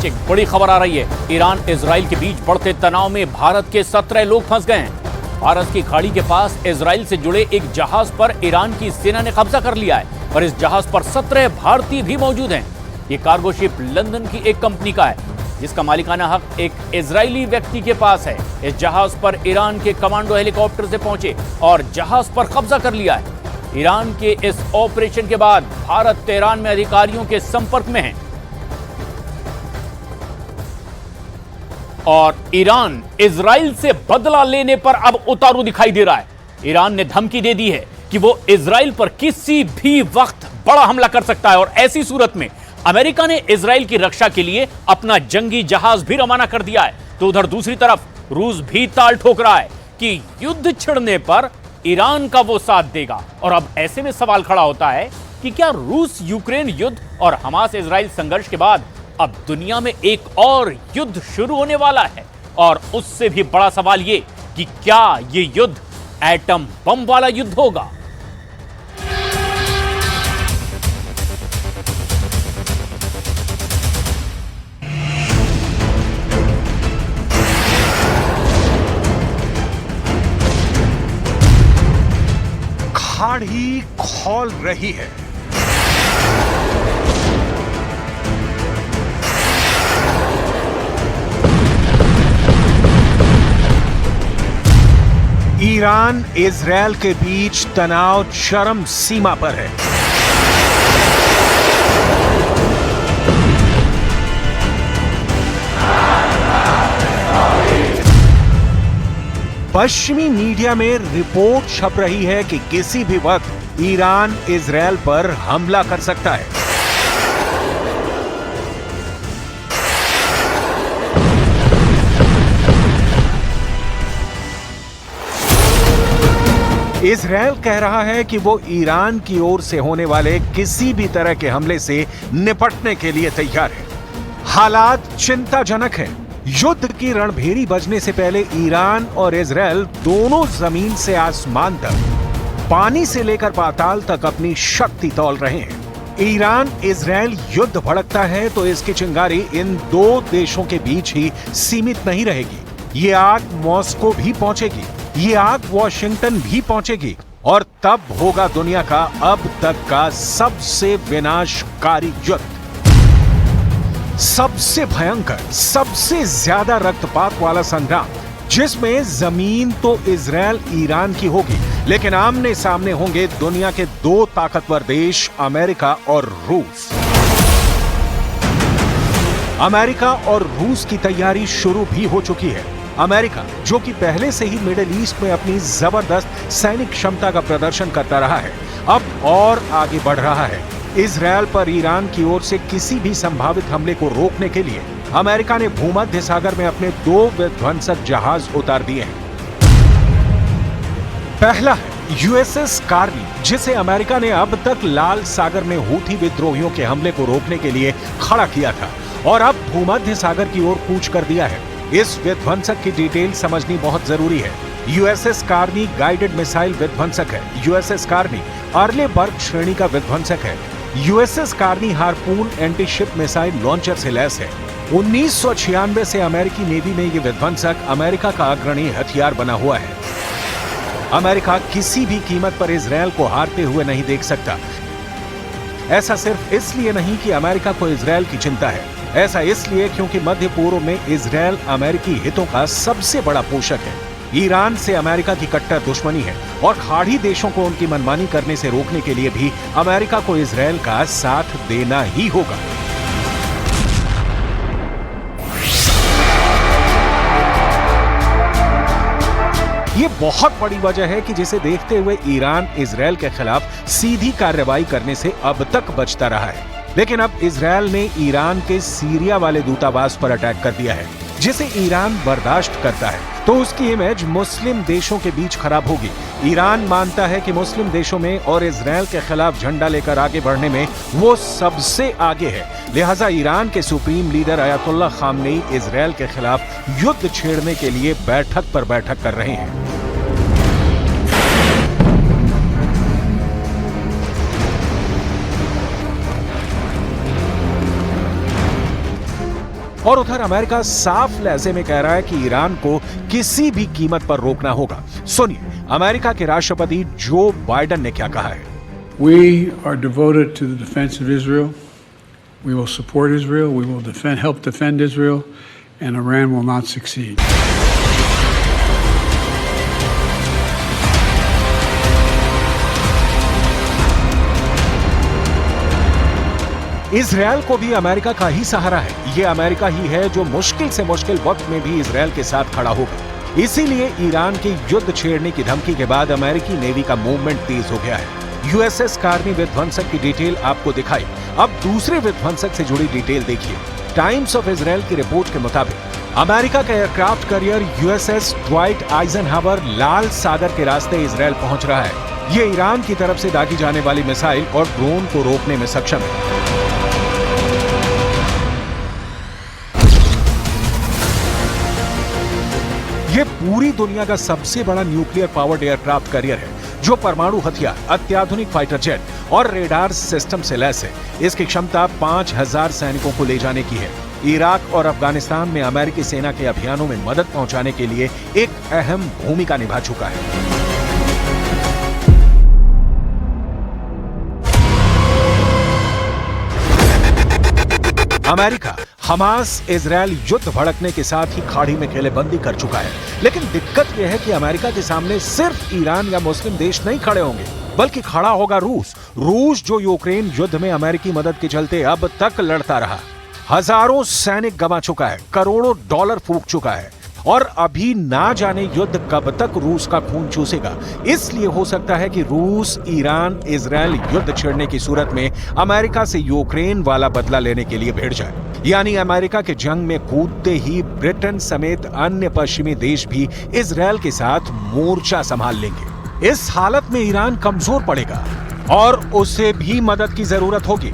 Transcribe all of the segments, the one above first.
एक बड़ी खबर आ रही है। ईरान इजराइल के बीच बढ़ते तनाव में भारत के 17 लोग फंस गए हैं। फारस की खाड़ी के पास इजराइल से जुड़े एक जहाज पर ईरान की सेना ने कब्जा कर लिया है और इस जहाज पर 17 भारतीय भी मौजूद हैं। ये कार्गो शिप लंदन की एक कंपनी का है जिसका मालिकाना हक एक इजरायली व्यक्ति के पास है। इस जहाज पर ईरान के कमांडो हेलीकॉप्टर से पहुंचे और जहाज पर कब्जा कर लिया है। ईरान के इस ऑपरेशन के बाद भारत तेहरान में अधिकारियों के संपर्क में है और ईरान इजराइल से बदला लेने पर अब उतारू दिखाई दे रहा है। ईरान ने धमकी दे दी है कि वो इजराइल पर किसी भी वक्त बड़ा हमला कर सकता है और ऐसी सूरत में अमेरिका ने इजराइल की रक्षा के लिए अपना जंगी जहाज भी रवाना कर दिया है। तो उधर दूसरी तरफ रूस भी ताल ठोक रहा है कि युद्ध छिड़ने पर ईरान का वो साथ देगा। और अब ऐसे में सवाल खड़ा होता है कि क्या रूस यूक्रेन युद्ध और हमास इजराइल संघर्ष के बाद अब दुनिया में एक और युद्ध शुरू होने वाला है? और उससे भी बड़ा सवाल ये कि क्या ये युद्ध एटम बम वाला युद्ध होगा? खाड़ी खौल रही है। ईरान इजरायल के बीच तनाव चरम सीमा पर है। पश्चिमी मीडिया में रिपोर्ट छप रही है कि किसी भी वक्त ईरान इजरायल पर हमला कर सकता है। इजरायल कह रहा है कि वो ईरान की ओर से होने वाले किसी भी तरह के हमले से निपटने के लिए तैयार है। हालात चिंताजनक हैं। युद्ध की रणभेरी बजने से पहले ईरान और इजरायल दोनों जमीन से आसमान तक, पानी से लेकर पाताल तक अपनी शक्ति तौल रहे हैं। ईरान इजरायल युद्ध भड़कता है तो इसकी चिंगारी इन दो देशों के बीच ही सीमित नहीं रहेगी। ये आग मॉस्को भी पहुंचेगी, ये आग वॉशिंगटन भी पहुंचेगी और तब होगा दुनिया का अब तक का सबसे विनाशकारी युद्ध, सबसे भयंकर, सबसे ज्यादा रक्तपात वाला संग्राम, जिसमें जमीन तो इजरायल ईरान की होगी लेकिन आमने सामने होंगे दुनिया के दो ताकतवर देश अमेरिका और रूस। अमेरिका और रूस की तैयारी शुरू भी हो चुकी है। अमेरिका, जो कि पहले से ही मिडिल ईस्ट में अपनी जबरदस्त सैनिक क्षमता का प्रदर्शन करता रहा है, अब और आगे बढ़ रहा है। इजरायल पर ईरान की ओर से किसी भी संभावित हमले को रोकने के लिए अमेरिका ने भूमध्य सागर में अपने 2 विध्वंसक जहाज उतार दिए हैं। पहला है यूएसएस कार्नी, जिसे अमेरिका ने अब तक लाल सागर में हूथी विद्रोहियों के हमले को रोकने के लिए खड़ा किया था और अब भूमध्य सागर की ओर कूच कर दिया है। इस विध्वंसक की डिटेल समझनी बहुत जरूरी है। यूएसएस कार्नी गाइडेड मिसाइल विध्वंसक है। यूएसएस कार्नी अर्लेबर्ग श्रेणी का विध्वंसक है। USS Carney harpoon anti ship missile launcher से लैस है। 1996 से अमेरिकी नेवी में यह विध्वंसक अमेरिका का अग्रणी हथियार बना हुआ है। अमेरिका किसी भी कीमत पर इजरायल को हारते हुए नहीं देख सकता। ऐसा सिर्फ इसलिए नहीं कि अमेरिका को इजरायल की चिंता है, ऐसा इसलिए क्योंकि मध्य पूर्व में इजरायल अमेरिकी हितों का सबसे बड़ा पोषक है। ईरान से अमेरिका की कट्टर दुश्मनी है और खाड़ी देशों को उनकी मनमानी करने से रोकने के लिए भी अमेरिका को इजरायल का साथ देना ही होगा। ये बहुत बड़ी वजह है कि जिसे देखते हुए ईरान इजरायल के खिलाफ सीधी कार्रवाई करने से अब तक बचता रहा है। लेकिन अब इजरायल ने ईरान के सीरिया वाले दूतावास पर अटैक कर दिया है, जिसे ईरान बर्दाश्त करता है तो उसकी इमेज मुस्लिम देशों के बीच खराब होगी। ईरान मानता है कि मुस्लिम देशों में और इजरायल के खिलाफ झंडा लेकर आगे बढ़ने में वो सबसे आगे है। लिहाजा ईरान के supreme leader Ayatollah Khamenei Israel के खिलाफ युद्ध छेड़ने के लिए बैठक पर बैठक कर रहे हैं। और उधर अमेरिका साफ लहजे में कह रहा है कि ईरान को किसी भी कीमत पर रोकना होगा। सुनिए अमेरिका के राष्ट्रपति जो बाइडेन ने क्या कहा है। We are devoted to the defense of Israel. We will support Israel. We will help defend Israel, and Iran will not succeed. Israel को भी अमेरिका का ही सहारा है। ये अमेरिका ही है जो मुश्किल से मुश्किल वक्त में भी इजरायल के साथ खड़ा होगा। इसीलिए ईरान के युद्ध छेड़ने की धमकी के बाद अमेरिकी नेवी का मूवमेंट तेज हो गया है। यूएसएस कार्नी विध्वंसक की डिटेल आपको दिखाई, अब दूसरे विध्वंसक से जुड़ी डिटेल देखिए। टाइम्स ऑफ इजरायल की रिपोर्ट के मुताबिक अमेरिका का aircraft carrier USS Dwight Eisenhower लाल सागर के रास्ते इजरायल पहुंच रहा है। ये ईरान की तरफ से दागी जाने वाली मिसाइल और ड्रोन को रोकने में सक्षम है। ये पूरी दुनिया का सबसे बड़ा न्यूक्लियर पावर्ड एयरक्राफ्ट कैरियर है जो परमाणु हथियार, अत्याधुनिक फाइटर जेट और रेडार सिस्टम से लैस है। इसकी क्षमता 5000 सैनिकों को ले जाने की है। इराक और अफगानिस्तान में अमेरिकी सेना के अभियानों में मदद पहुंचाने के लिए एक अहम भूमिका निभा चुका है। अमेरिका हमास इजरायल युद्ध भड़कने के साथ ही खाड़ी में घेरेबंदी कर चुका है। लेकिन दिक्कत यह है कि अमेरिका के सामने सिर्फ ईरान या मुस्लिम देश नहीं खड़े होंगे, बल्कि खड़ा होगा रूस जो यूक्रेन युद्ध में अमेरिकी मदद के चलते अब तक लड़ता रहा। हजारों सैनिक गंवा चुका है, करोड़ों डॉलर फूंक चुका है और अभी ना जाने युद्ध कब तक रूस का खून चूसेगा। इसलिए हो सकता है कि रूस ईरान इजरायल युद्ध छेड़ने की सूरत में अमेरिका से यूक्रेन वाला बदला लेने के लिए भिड़ जाए। यानी अमेरिका के जंग में कूदते ही ब्रिटेन समेत अन्य पश्चिमी देश भी इजरायल के साथ मोर्चा संभाल लेंगे। इस हालत में ईरान कमजोर पड़ेगा और उसे भी मदद की जरूरत होगी।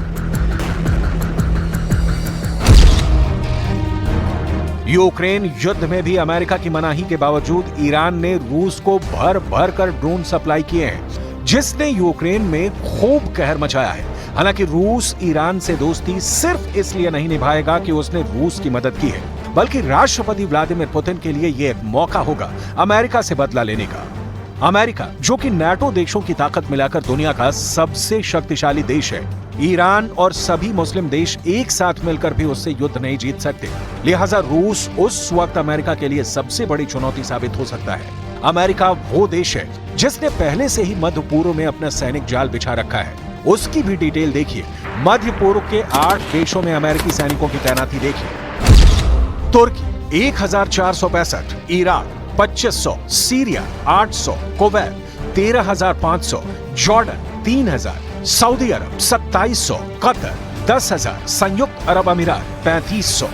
यूक्रेन युद्ध में भी अमेरिका की मनाही के बावजूद ईरान ने रूस को भर भर कर ड्रोन सप्लाई किए हैं, जिसने यूक्रेन में खूब कहर मचाया है। हालांकि रूस ईरान से दोस्ती सिर्फ इसलिए नहीं निभाएगा कि उसने रूस की मदद की है, बल्कि राष्ट्रपति व्लादिमीर पुतिन के लिए यह एक मौका होगा अमेरिका से बदला लेने का। अमेरिका जो कि नाटो देशों की ताकत मिलाकर दुनिया का सबसे शक्तिशाली देश है, ईरान और सभी मुस्लिम देश एक साथ मिलकर भी उससे युद्ध नहीं जीत सकते। लिहाजा रूस उस वक्त अमेरिका के लिए सबसे बड़ी चुनौती साबित हो सकता है। अमेरिका वो देश है जिसने पहले से ही मध्य पूर्व में अपना सैनिक जाल बिछा रखा है। उसकी भी डिटेल देखिए। मध्य पूर्व के 8 देशों में अमेरिकी सैनिकों की तैनाती देखिए। Turkey 1465, Iraq 2500, Syria 800, Kuwait 13500, Jordan 3000, Saudi Arabia 2700, Qatar 10,000, संयुक्त अरब अमीरात 3500।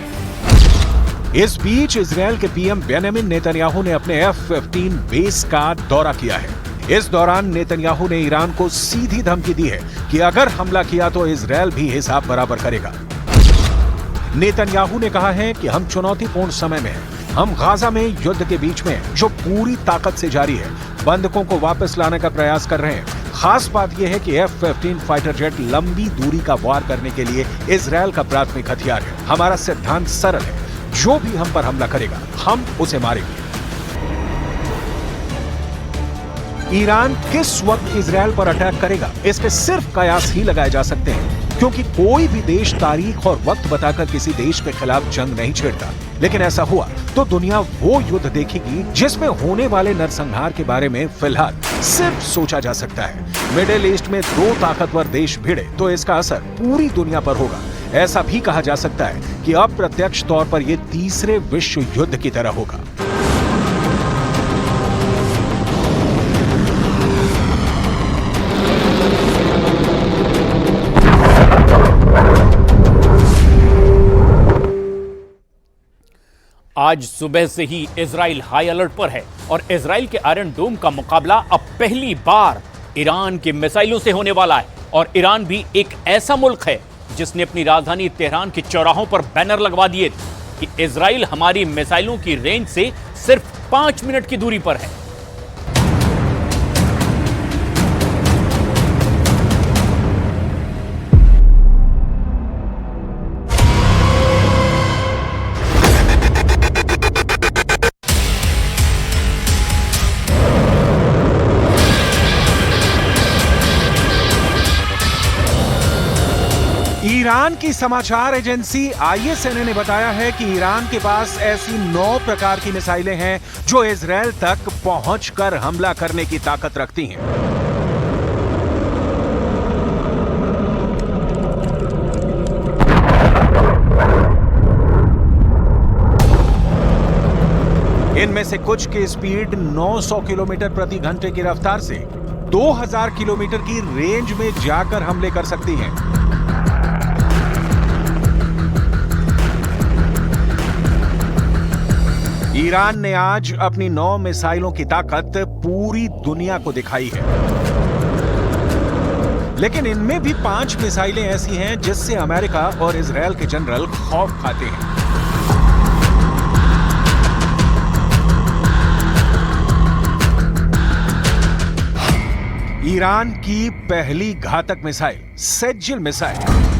इस बीच इजरायल के पीएम बेंजामिन नेतन्याहू ने अपने F-15 बेस का दौरा किया है। इस दौरान नेतन्याहू ने ईरान को सीधी धमकी दी है कि अगर हमला किया तो इजरायल भी हिसाब बराबर करेगा। नेतन्याहू ने कहा है कि हम चुनौतीपूर्ण समय में हैं। हम गाजा में युद्ध के बीच में जो पूरी ताकत से जारी है, बंधकों को वापस लाने का प्रयास कर रहे हैं। खास बात यह है कि F-15 फाइटर जेट लंबी दूरी का वार करने के लिए इजरायल का प्राथमिक हथियार है। हमारा सिद्धांत सरल है, जो भी हम पर हमला करेगा हम उसे मारेंगे। ईरान किस वक्त इजरायल पर अटैक करेगा, इसके सिर्फ कयास ही लगाए जा सकते हैं, क्योंकि कोई भी देश तारीख और वक्त बताकर किसी देश के खिलाफ जंग नहीं छेड़ता। लेकिन ऐसा हुआ तो दुनिया वो युद्ध देखेगी जिसमें होने वाले नरसंहार के बारे में फिलहाल सिर्फ सोचा जा सकता है। मिडिल ईस्ट में 2 ताकतवर देश भिड़े तो इसका असर पूरी दुनिया पर होगा। ऐसा भी कहा जा सकता है कि अप्रत्यक्ष तौर पर यह तीसरे विश्व युद्ध की तरह होगा। आज सुबह से ही इजराइल हाई अलर्ट पर है और इजराइल के आयरन डोम का मुकाबला अब पहली बार ईरान के मिसाइलों से होने वाला है। और ईरान भी एक ऐसा मुल्क है जिसने अपनी राजधानी तेहरान के चौराहों पर बैनर लगवा दिए कि इजराइल हमारी मिसाइलों की रेंज से सिर्फ 5 मिनट की दूरी पर है। ईरान की समाचार एजेंसी ISNA ने बताया है कि ईरान के पास ऐसी 9 प्रकार की मिसाइलें हैं जो इजरायल तक पहुंचकर हमला करने की ताकत रखती हैं। इनमें से कुछ की स्पीड 900 किलोमीटर प्रति घंटे की रफ्तार से 2000 किलोमीटर की रेंज में जाकर हमले कर सकती हैं। ईरान ने आज अपनी 9 मिसाइलों की ताकत पूरी दुनिया को दिखाई है, लेकिन इनमें भी 5 मिसाइलें ऐसी हैं जिससे अमेरिका और इजरायल के जनरल खौफ खाते हैं। ईरान की पहली घातक मिसाइल सेज्जिल मिसाइल।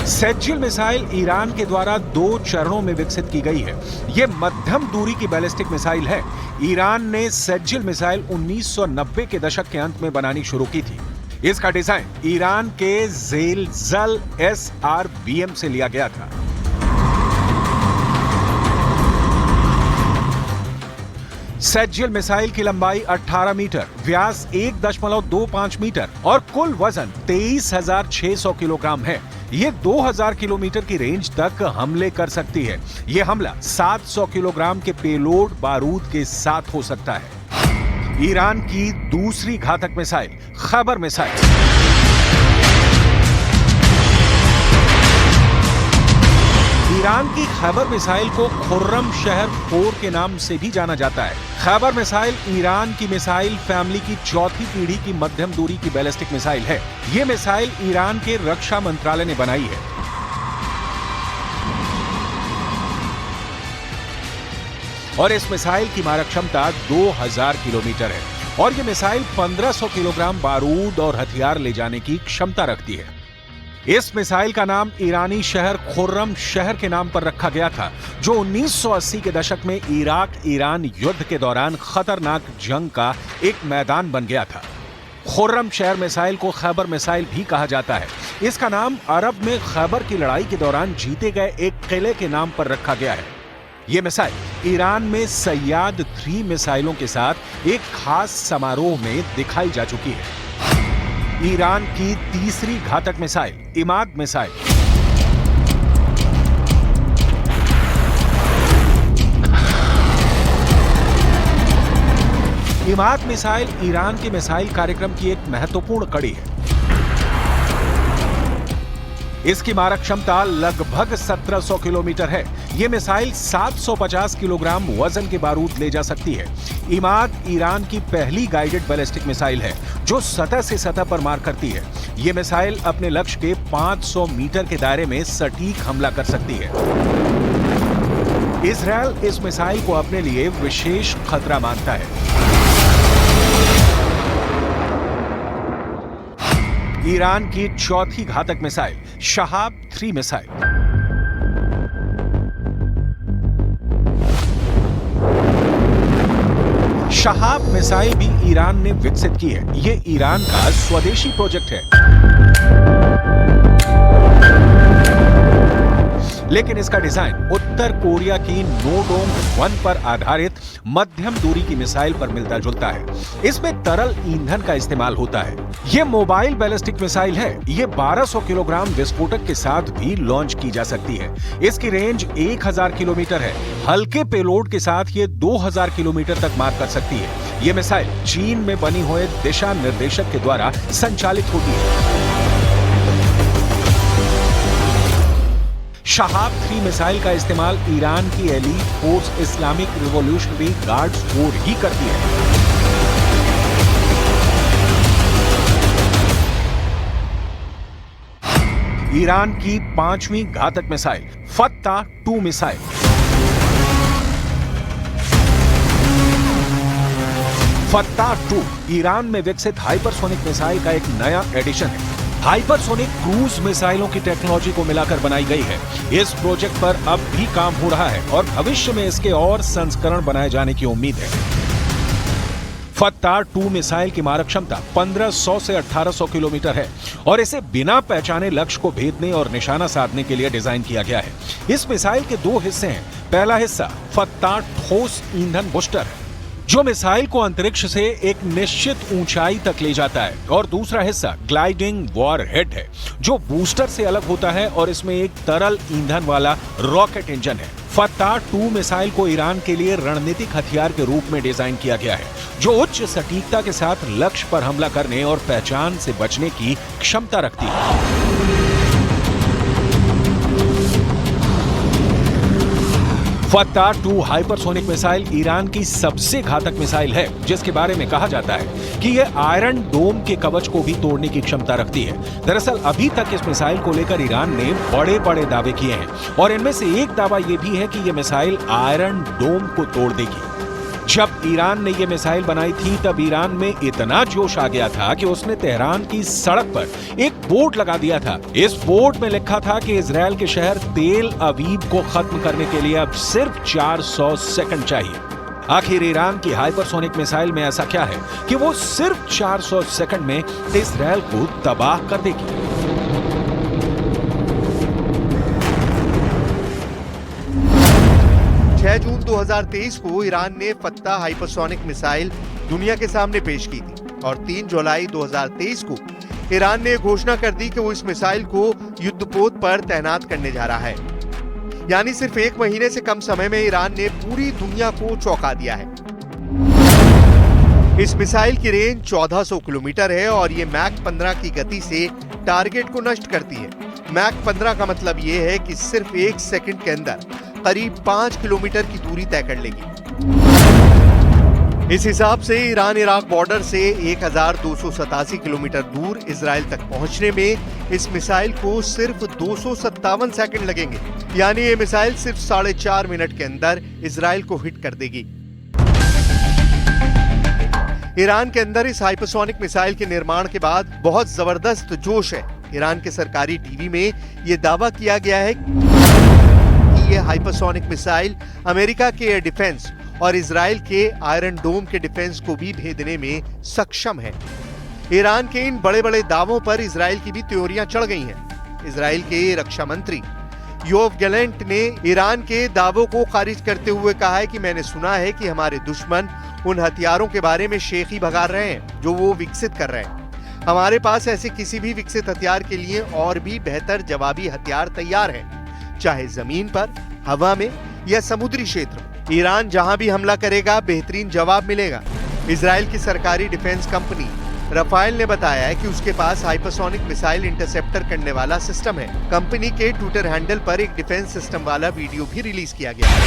सेज्जिल मिसाइल ईरान के द्वारा 2 चरणों में विकसित की गई है। यह मध्यम दूरी की बैलिस्टिक मिसाइल है। ईरान ने सेज्जिल मिसाइल 1990 के दशक के अंत में बनानी शुरू की थी। इसका डिजाइन ईरान के ज़ेलज़ल SRBM से लिया गया था। सेज्जिल मिसाइल की लंबाई 18 मीटर, व्यास 1.25 मीटर और कुल वजन 23,600 किलोग्राम है। ये 2000 किलोमीटर की रेंज तक हमले कर सकती है। यह हमला 700 किलोग्राम के पेलोड बारूद के साथ हो सकता है। ईरान की दूसरी घातक मिसाइल खैबर मिसाइल। ईरान की खैबर मिसाइल को खुर्रम शहर 4 के नाम से भी जाना जाता है। खैबर मिसाइल ईरान की मिसाइल फैमिली की चौथी पीढ़ी की मध्यम दूरी की बैलिस्टिक मिसाइल है। यह मिसाइल ईरान के रक्षा मंत्रालय ने बनाई है। और इस मिसाइल की मारक क्षमता 2000 किलोमीटर है और यह मिसाइल 1500 किलोग्राम बारूद और हथियार ले जाने की क्षमता रखती है। इस मिसाइल का नाम ईरानी शहर खुर्रम शहर के नाम पर रखा गया था, जो 1980 के दशक में इराक ईरान युद्ध के दौरान खतरनाक जंग का एक मैदान बन गया था। खुर्रम शहर मिसाइल को खैबर मिसाइल भी कहा जाता है। इसका नाम अरब में खैबर की लड़ाई के दौरान जीते गए एक किले के नाम पर रखा गया है। यह मिसाइल ईरान में सैयाद 3 मिसाइलों के साथ एक खास समारोह में दिखाई जा चुकी है। ईरान की तीसरी घातक missile Imad missile. Imad missile Iran के मिसाइल कार्यक्रम की एक महत्वपूर्ण कड़ी है। इसकी मारक क्षमता लगभग 1700 किलोमीटर है। यह मिसाइल 750 किलोग्राम वजन के बारूद ले जा सकती है। इमाद ईरान की पहली गाइडेड बैलिस्टिक मिसाइल है जो सतह से सतह पर मार करती है। यह मिसाइल अपने लक्ष्य के 500 मीटर के दायरे में सटीक हमला कर सकती है। इजरायल इस मिसाइल को अपने लिए विशेष खतरा मानता है। ईरान की चौथी घातक missile Shahab 3 missile. Shahab missile भी ईरान ने विकसित की है। यह ईरान का स्वदेशी प्रोजेक्ट है, लेकिन इसका डिजाइन उत्तर कोरिया की नोडोंग 1 पर आधारित मध्यम दूरी की मिसाइल पर मिलता जुलता है। इसमें तरल ईंधन का इस्तेमाल होता है। यह मोबाइल बैलिस्टिक मिसाइल है। यह 1200 किलोग्राम विस्फोटक के साथ भी लॉन्च की जा सकती है। इसकी रेंज 1000 किलोमीटर है। हल्के पेलोड के साथ यह 2000 किलोमीटर तक मार कर सकती है। यह मिसाइल चीन में बनी हुए दिशा निर्देशक के द्वारा संचालित होती है। शहाब 3 मिसाइल का इस्तेमाल ईरान की elite force Islamic Revolutionary Guards force ही करती है। ईरान की 5वीं घातक missile Fattah 2 missile. Fattah 2 Iran में विकसित हाइपरसोनिक मिसाइल का एक नया एडिशन है। हाइपरसोनिक क्रूज मिसाइलों की टेक्नोलॉजी को मिलाकर बनाई गई है। इस प्रोजेक्ट पर अब भी काम हो रहा है और भविष्य में इसके और संस्करण बनाए जाने की उम्मीद है। फत्ताह 2 मिसाइल की मारक क्षमता 1500 से 1800 किलोमीटर है और इसे बिना पहचाने लक्ष्य को भेदने और निशाना साधने के लिए डिजाइन किया गया है। इस मिसाइल के 2 हिस्से हैं। पहला हिस्सा फत्ताह ठोस ईंधन बूस्टर है, जो मिसाइल को अंतरिक्ष से एक निश्चित ऊंचाई तक ले जाता है, और दूसरा हिस्सा ग्लाइडिंग वॉरहेड है, जो बूस्टर से अलग होता है और इसमें एक तरल ईंधन वाला रॉकेट इंजन है। फत्ताह 2 मिसाइल को ईरान के लिए रणनीतिक हथियार के रूप में डिजाइन किया गया है, जो उच्च सटीकता के साथ लक्ष्य पर हमला करने और पहचान से बचने की क्षमता रखती है। फत्ताह 2 हाइपरसोनिक मिसाइल ईरान की सबसे घातक मिसाइल है, जिसके बारे में कहा जाता है कि यह आयरन डोम के कवच को भी तोड़ने की क्षमता रखती है। दरअसल अभी तक इस मिसाइल को लेकर ईरान ने बड़े-बड़े दावे किए हैं और इनमें से एक दावा यह भी है कि यह मिसाइल आयरन डोम को तोड़ देगी। जब ईरान ने यह मिसाइल बनाई थी तब ईरान में इतना जोश आ गया था कि उसने तेहरान की सड़क पर एक बोर्ड लगा दिया था। इस बोर्ड में लिखा था कि इजरायल के शहर तेल अवीव को खत्म करने के लिए अब सिर्फ 400 सेकंड चाहिए। आखिर ईरान की हाइपरसोनिक मिसाइल में ऐसा क्या है कि वो सिर्फ 400 सेकंड में इजरायल को तबाह कर देगी। 6 जून 2023 को ईरान ने फत्ताह हाइपरसोनिक मिसाइल दुनिया के सामने पेश की थी और 3 जुलाई 2023 को ईरान ने घोषणा कर दी कि वो इस मिसाइल को युद्धपोत पर तैनात करने जा रहा है। यानी सिर्फ 1 महीने से कम समय में ईरान ने पूरी दुनिया को चौंका दिया है। इस मिसाइल की रेंज 1400 किलोमीटर है और ये मैक 15 की गति से टारगेट को नष्ट करती है। मैक 15 का मतलब ये है कि सिर्फ 1 सेकंड के अंदर करीब 5 किलोमीटर की दूरी तय कर लेगी। इस हिसाब से ईरान इराक बॉर्डर से 1287 किलोमीटर दूर इजराइल तक पहुंचने में इस मिसाइल को सिर्फ 257 सेकंड लगेंगे। यानी ये मिसाइल सिर्फ 4.5 मिनट के अंदर इजराइल को हिट कर देगी। ईरान के अंदर इस हाइपरसोनिक मिसाइल के निर्माण के बाद बहुत जबरदस्त जोश है। ईरान के सरकारी टीवी में यह दावा किया गया है कि यह हाइपरसोनिक मिसाइल अमेरिका के एयर डिफेंस और इजराइल के आयरन डोम के डिफेंस को भी भेदने में सक्षम है। ईरान के इन बड़े बड़े दावों पर इजराइल की भी त्योरियां चढ़ गई हैं। इजराइल के रक्षा मंत्री योव गैलेंट ने ईरान के दावों को खारिज करते हुए कहा है कि मैंने सुना है कि हमारे दुश्मन उन हथियारों के बारे में शेखी भगा रहे हैं जो वो विकसित कर रहे हैं। हमारे पास ऐसे किसी भी विकसित हथियार के लिए और भी बेहतर जवाबी हथियार तैयार हैं, चाहे जमीन पर, हवा में या समुद्री क्षेत्र में। ईरान जहां भी हमला करेगा बेहतरीन जवाब मिलेगा। इजराइल की सरकारी डिफेंस कंपनी रफाइल ने बताया है कि उसके पास हाइपरसोनिक मिसाइल इंटरसेप्टर करने वाला सिस्टम है। कंपनी के ट्विटर हैंडल पर एक डिफेंस सिस्टम वाला वीडियो भी रिलीज किया गया है।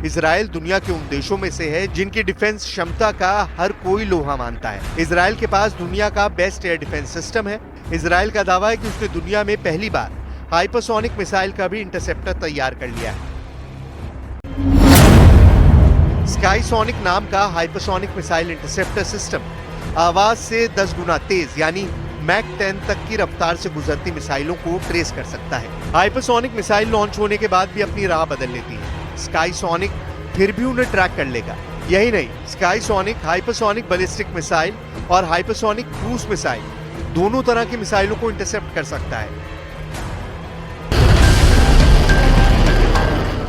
इजराइल दुनिया के उन देशों में से है जिनकी डिफेंस क्षमता का हर कोई लोहा मानता है। इजराइल के पास दुनिया का बेस्ट एयर डिफेंस सिस्टम है। इजराइल का दावा है कि उसने दुनिया में पहली बार हाइपरसोनिक मिसाइल का भी इंटरसेप्टर तैयार कर लिया है। स्काईसोनिक नाम का हाइपरसोनिक मिसाइल इंटरसेप्टर सिस्टम आवाज से 10 गुना तेज यानी मैक 10 तक की रफ्तार से गुजरती मिसाइलों को ट्रेस कर सकता है। हाइपरसोनिक मिसाइल लॉन्च होने के बाद भी अपनी राह बदल लेती है। स्काईसोनिक फिर भी उन्हें ट्रैक कर लेगा। यही नहीं, स्काईसोनिक हाइपरसोनिक बैलिस्टिक मिसाइल और हाइपरसोनिक क्रूज मिसाइल दोनों तरह की मिसाइलों को इंटरसेप्ट कर सकता है।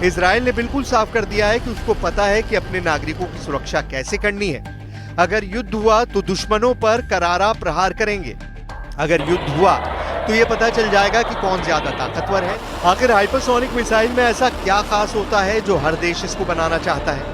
इजराइल ने बिल्कुल साफ कर दिया है कि उसको पता है कि अपने नागरिकों की सुरक्षा कैसे करनी है। अगर युद्ध हुआ तो दुश्मनों पर करारा प्रहार करेंगे। अगर युद्ध हुआ तो ये पता चल जाएगा कि कौन ज्यादा ताकतवर है। आखिर हाइपरसोनिक मिसाइल में ऐसा क्या खास होता है जो हर देश इसको बनाना चाहता है?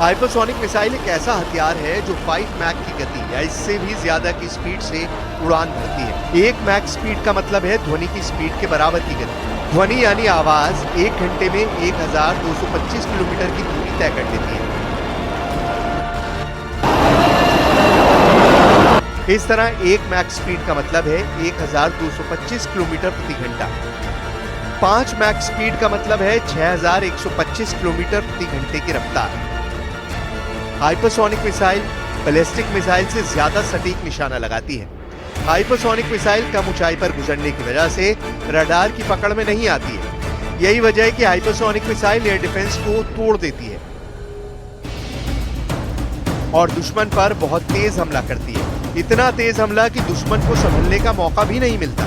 हाइपरसोनिक मिसाइल एक ऐसा हथियार है जो 5 मैक की गति या इससे भी ज्यादा की स्पीड से उड़ान भरती है। 1 मैक स्पीड का मतलब है ध्वनि की स्पीड के बराबर की गति। ध्वनि यानी आवाज 1 घंटे में 1225 किलोमीटर की दूरी तय कर लेती है। इस तरह 1 मैक स्पीड का मतलब है 1225 किलोमीटर प्रति घंटा। 5 मैक स्पीड का मतलब है 6125 किलोमीटर प्रति घंटे की रफ्तार। हाइपरसोनिक मिसाइल बैलिस्टिक मिसाइल से ज्यादा सटीक निशाना लगाती है। हाइपरसोनिक मिसाइल कम ऊंचाई पर गुजरने की वजह से रडार की पकड़ में नहीं आती है। यही वजह है कि हाइपरसोनिक मिसाइल एयर डिफेंस को तोड़ देती है और दुश्मन पर बहुत तेज हमला करती है। इतना तेज हमला कि दुश्मन को संभलने का मौका भी नहीं मिलता।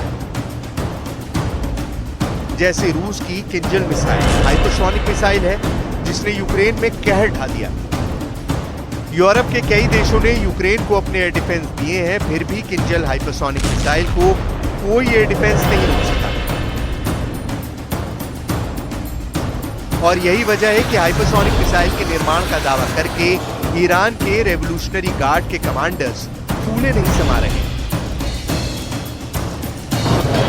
जैसे रूस की किंजल मिसाइल हाइपरसोनिक मिसाइल है जिसने यूक्रेन में कहर ढा दिया। यूरोप के कई देशों ने यूक्रेन को अपने एयर डिफेंस दिए हैं, फिर भी किंजल हाइपरसोनिक मिसाइल को कोई एयर डिफेंस नहीं रोक सका। और यही वजह है कि हाइपरसोनिक मिसाइल के निर्माण का दावा करके ईरान के रेवोल्यूशनरी गार्ड के कमांडर्स फूले नहीं समा रहे।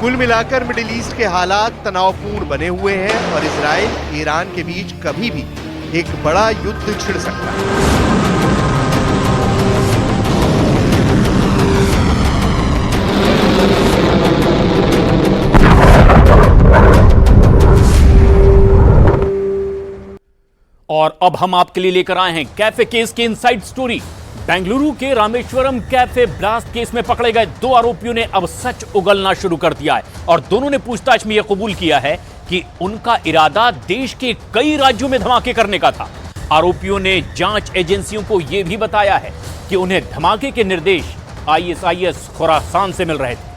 कुल मिलाकर मिडिल ईस्ट के हालात तनावपूर्ण बने हुए हैं और इजराइल ईरान के बीच कभी भी एक बड़ा युद्ध छिड़ सकता है। और अब हम आपके लिए लेकर आए हैं कैफे केस की इनसाइड स्टोरी। बेंगलुरु के रामेश्वरम कैफे ब्लास्ट केस में पकड़े गए 2 आरोपियों ने अब सच उगलना शुरू कर दिया है और दोनों ने पूछताछ में यह कबूल किया है कि उनका इरादा देश के कई राज्यों में धमाके करने का था। आरोपियों ने जांच एजेंसियों को यह भी बताया है कि उन्हें धमाके के निर्देश ISIS खुरासान से मिल रहे थे।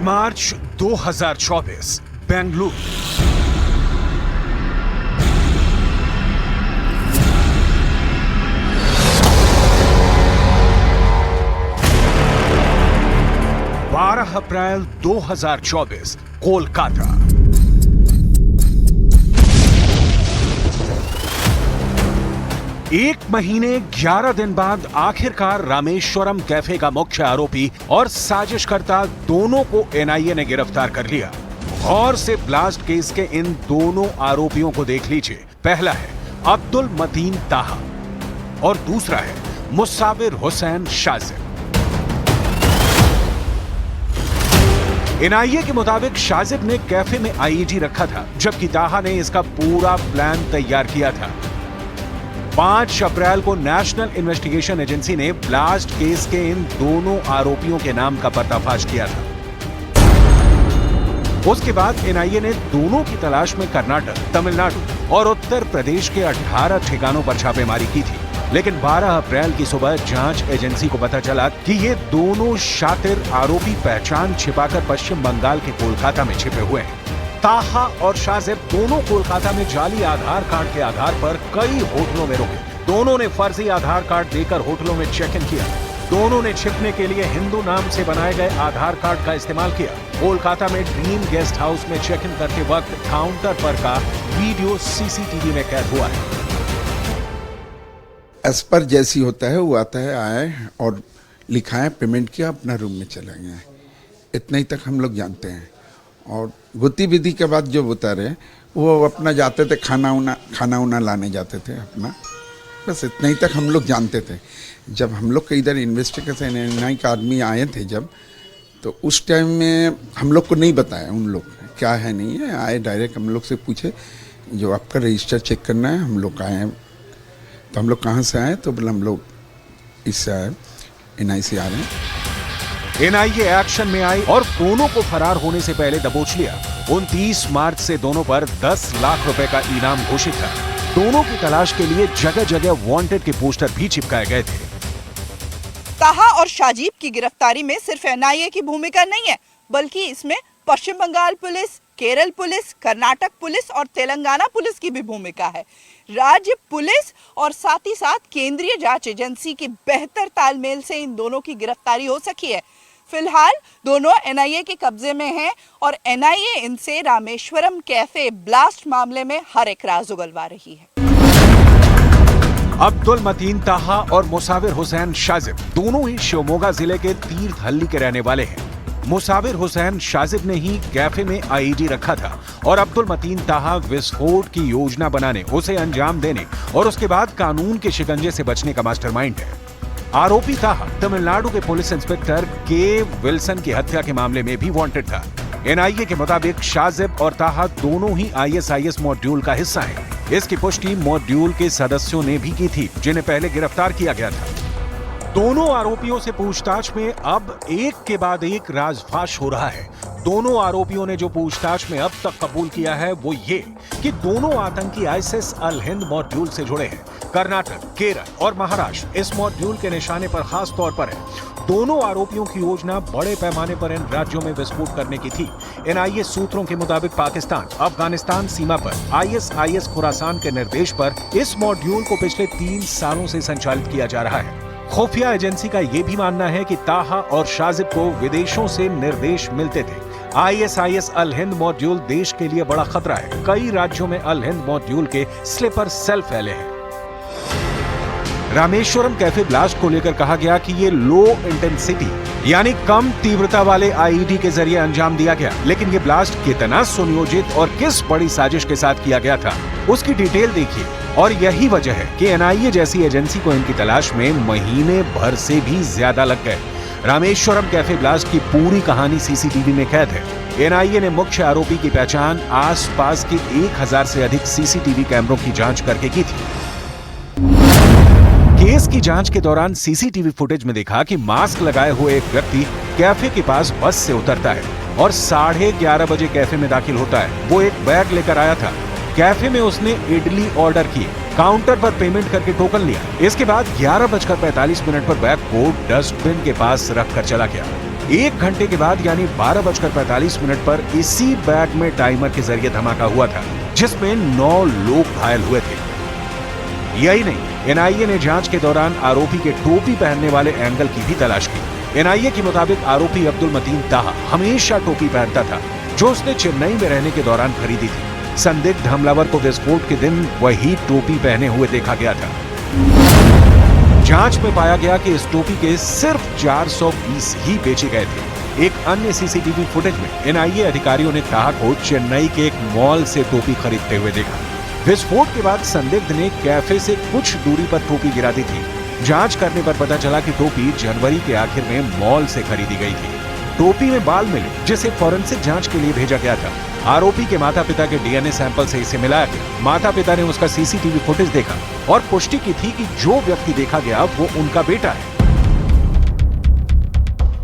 मार्च 2024 बेंगलुरु। अप्रैल 2024 कोलकाता। एक महीने 11 दिन बाद आखिरकार रामेश्वरम कैफे का मुख्य आरोपी और साजिशकर्ता दोनों को NIA ने गिरफ्तार कर लिया। गौर से ब्लास्ट केस के इन दोनों आरोपियों को देख लीजिए। पहला है अब्दुल मतीन ताहा और दूसरा है मुसाविर हुसैन शाजिब। NIA के मुताबिक शाजिब ने कैफे में IED रखा था, जबकि ताहा ने इसका पूरा प्लान तैयार किया था। 5 अप्रैल को नेशनल इन्वेस्टिगेशन एजेंसी ने ब्लास्ट केस के इन दोनों आरोपियों के नाम का पर्दाफाश किया था। उसके बाद NIA ने दोनों की तलाश में कर्नाटक, तमिलनाडु और उत्तर प्रदेश के 18 ठिकानों पर छापेमारी की थी। लेकिन 12 अप्रैल की सुबह जांच एजेंसी को पता चला कि ये दोनों शातिर आरोपी पहचान छिपाकर पश्चिम बंगाल के कोलकाता में छिपे हुए हैं। ताहा और शाजिब दोनों कोलकाता में जाली आधार कार्ड के आधार पर कई होटलों में रुके। दोनों ने फर्जी आधार कार्ड देकर होटलों में चेक इन किया। दोनों ने छिपने के लिए हिंदू नाम से बनाए गए आधार कार्ड का इस्तेमाल किया। कोलकाता में ड्रीम गेस्ट हाउस में चेक इन करते वक्त काउंटर पर का वीडियो CCTV में कैद हुआ है। एज पर जैसी होता है वो आता है, आए और लिखा है, पेमेंट किया, अपना रूम में चला गया। इतना ही तक हम लोग जानते हैं। और गतिविधि के बाद जो उतारे वो अपना जाते थे, खाना उना लाने जाते थे अपना, बस इतना ही तक हम लोग जानते थे। जब हम लोग के इधर इन्वेस्टिगेशन NIA के आदमी आए थे जब, तो उस टाइम में हम लोग को नहीं बताया उन लोग क्या है नहीं है। आए डायरेक्ट हम लोग से पूछे जो आपका रजिस्टर चेक करना है। हम लोग आए तो हम लोग कहाँ से आए, तो बोले हम लोग इससे आए, NIA से आ रहे हैं। NIA एक्शन में आई और दोनों को फरार होने से पहले दबोच लिया। 29 मार्च से दोनों पर 10 लाख रुपए का इनाम घोषित था। दोनों की तलाश के लिए जगह जगह वांटेड के पोस्टर भी चिपकाए गए थे। ताहा और शाजिब की गिरफ्तारी में सिर्फ NIA की भूमिका नहीं है, बल्कि इसमें पश्चिम Bengal police, Kerala police, Karnataka police और तेलंगाना पुलिस की भी भूमिका है। राज्य पुलिस और साथ ही साथ केंद्रीय जांच एजेंसी के बेहतर तालमेल से इन दोनों की गिरफ्तारी हो सकी है। फिलहाल दोनों एनआईए के कब्जे में हैं और एनआईए इनसे रामेश्वरम कैफे ब्लास्ट मामले में हर एक राज उगलवा रही है। अब्दुल मतीन ताहा और मुसाविर हुसैन शाजिब दोनों ही शिवमोगा जिले के तीर्थहल्ली के रहने वाले हैं। मुसाविर हुसैन शाजिब ने ही कैफे में आईईडी रखा था और अब्दुल मतीन ताहा विस्फोट की योजना बनाने, उसे अंजाम देने और उसके बाद कानून के शिकंजे से बचने का मास्टरमाइंड है। आरोपी ताहा तमिलनाडु के पुलिस इंस्पेक्टर के विल्सन की हत्या के मामले में भी वांटेड था। एनआईए के मुताबिक शाजिब और ताहा दोनों ही आईएसआईएस मॉड्यूल का हिस्सा हैं। इसकी पुष्टि मॉड्यूल के सदस्यों ने भी की थी, जिन्हें पहले गिरफ्तार किया गया था। दोनों आरोपियों से पूछताछ में अब एक के बाद एक राजफाश हो रहा है। दोनों आरोपियों ने जो पूछताछ में अब तक कबूल किया है वो ये कि दोनों आतंकी आईएसआईएस अल हिंद मॉड्यूल से जुड़े हैं। कर्नाटक, केरल और महाराष्ट्र इस मॉड्यूल के निशाने पर खास तौर पर है। दोनों आरोपियों की योजना बड़े पैमाने पर इन राज्यों में विस्फोट करने की थी। एनआईए सूत्रों के मुताबिक पाकिस्तान अफगानिस्तान सीमा पर आईएसआईएस खुरासान के निर्देश पर इस मॉड्यूल को पिछले 3 सालों से संचालित किया जा रहा है। खुफिया एजेंसी का यह भी मानना है कि ताहा और शाजिब को विदेशों से निर्देश मिलते थे। आईएसआईएस अल हिंद मॉड्यूल देश के लिए बड़ा खतरा है। कई राज्यों में अल हिंद मॉड्यूल के स्लीपर सेल फैले हैं। रामेश्वरम कैफे ब्लास्ट को लेकर कहा गया कि ये लो इंटेंसिटी यानी कम तीव्रता वाले आईईडी के जरिए अंजाम दिया गया, लेकिन ये ब्लास्ट कितना सुनियोजित और किस बड़ी साजिश के साथ किया गया था उसकी डिटेल देखिए। और यही वजह है कि एनआईए जैसी एजेंसी को इनकी तलाश में महीने भर से भी ज्यादा लग गए। रामेश्वरम कैफे ब्लास्ट की पूरी कहानी सीसीटीवी में कैद है। एनआईए ने मुख्य आरोपी की पहचान आसपास के 1000 से अधिक सीसीटीवी कैमरों की जांच करके की थी। केस की जांच के दौरान सीसीटीवी फुटेज में देखा कि मास्क लगाए हुए एक व्यक्ति कैफे के पास बस से उतरता है और 11:30 बजे कैफे में दाखिल होता है। वो एक बैग लेकर आया था। कैफे में उसने इडली ऑर्डर की, काउंटर पर पेमेंट करके टोकन लिया। इसके बाद 11:45 पर बैग को डस्टबिन के पास रखकर चला गया। 1 घंटे के बाद यानी 12:45 पर इसी बैग में टाइमर के जरिए धमाका हुआ था, जिसमें 9 लोग घायल हुए थे। यही नहीं, एनआईए ने जांच के दौरान आरोपी के टोपी पहनने वाले एंगल की भी तलाश की। एनआईए के मुताबिक आरोपी अब्दुल मतीन ताहा हमेशा टोपी पहनता था, जो उसने चेन्नई में रहने के दौरान खरीदी थी। संदिग्ध हमलावर को विस्फोट के दिन वही टोपी पहने हुए देखा गया था। जांच में पाया गया कि इस टोपी के सिर्फ 420 ही बेचे गए थे। एक अन्य सीसीटीवी फुटेज में एनआईए अधिकारियों ने ताहा को चेन्नई के एक मॉल से टोपी खरीदते हुए देखा। विस्फोट के बाद संदिग्ध ने कैफे से कुछ दूरी पर टोपी गिरा दी थी। जांच करने पर पता चला कि टोपी जनवरी के आखिर में मॉल से खरीदी गई थी। टोपी में बाल मिले, जिसे फॉरेंसिक जांच के लिए भेजा गया था। आरोपी के माता-पिता के डीएनए सैंपल से इसे मिलाया गया। माता-पिता ने उसका सीसीटीवी फुटेज देखा और पुष्टि की थी कि जो व्यक्ति देखा गया वो उनका बेटा है।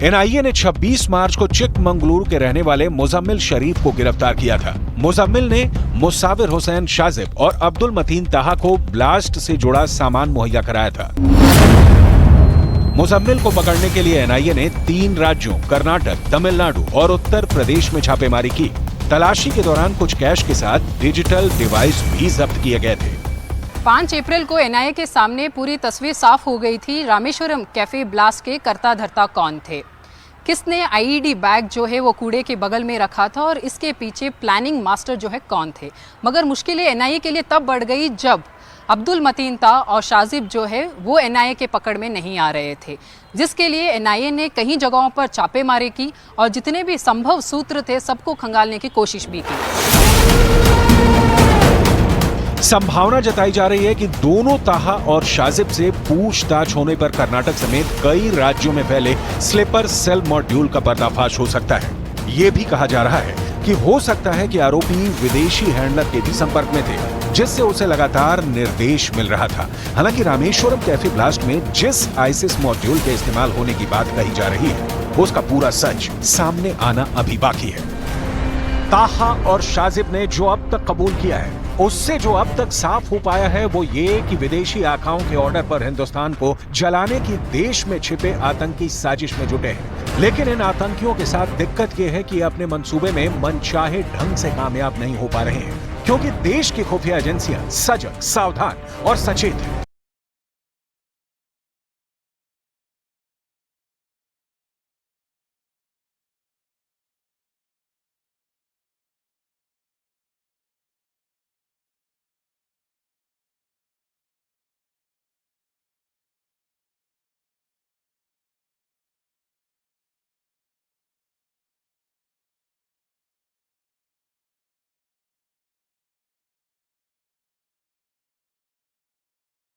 एनआईए ने 26 मार्च को चिकमंगलुरु के रहने वाले मुजम्मिल शरीफ को गिरफ्तार किया था। मुजम्मिल ने मुसाविर हुसैन शाजिब और अब्दुल मतीन ताहा को ब्लास्ट से जुड़ा सामान मुहैया कराया था। मुजम्मिल को पकड़ने के लिए एनआईए ने 3 राज्यों कर्नाटक, तमिलनाडु और उत्तर प्रदेश में छापेमारी की। तलाशी के दौरान कुछ कैश के साथ डिजिटल डिवाइस भी जब्त किए गए थे। 5 अप्रैल को एनआईए के सामने पूरी तस्वीर साफ हो गई थी। रामेश्वरम कैफे ब्लास्ट के कर्ता धर्ता कौन थे, किसने आईईडी बैग जो है वो कूड़े के बगल में रखा था और इसके पीछे प्लानिंग मास्टर जो है कौन थे। मगर मुश्किलें एनआईए के लिए तब बढ़ गई जब अब्दुल मतीन ताहा और शाजिब जो है वो एनआईए के पकड़ में नहीं आ रहे थे, जिसके लिए एनआईए ने कई जगहों पर छापेमारी की और जितने भी संभव सूत्र थे सबको खंगालने की कोशिश भी की। संभावना जताई जा रही है कि दोनों ताहा और शाजिब से पूछताछ होने पर कर्नाटक समेत कई राज्यों में फैले स्लीपर सेल मॉड्यूल का पर्दाफाश हो सकता है। ये भी कहा जा रहा है कि हो सकता है कि आरोपी विदेशी हैंडलर के भी संपर्क में थे, जिससे उसे लगातार निर्देश मिल रहा था। हालांकि रामेश्वरम कैफे ब्लास्ट में जिस आईएसआईएस मॉड्यूल के इस्तेमाल होने की बात कही जा रही है, उसका पूरा सच सामने आना अभी बाकी है। ताहा और शाजिब ने जो अब तक कबूल किया है उससे जो अब तक साफ हो पाया है वो ये कि विदेशी आकाओं के ऑर्डर पर हिंदुस्तान को जलाने की देश में छिपे आतंकी साजिश में जुटे हैं। लेकिन इन आतंकियों के साथ दिक्कत ये है कि अपने मंसूबे में मनचाहे ढंग से कामयाब नहीं हो पा रहे हैं, क्योंकि देश की खुफिया एजेंसियां सजग, सावधान और सचेत हैं।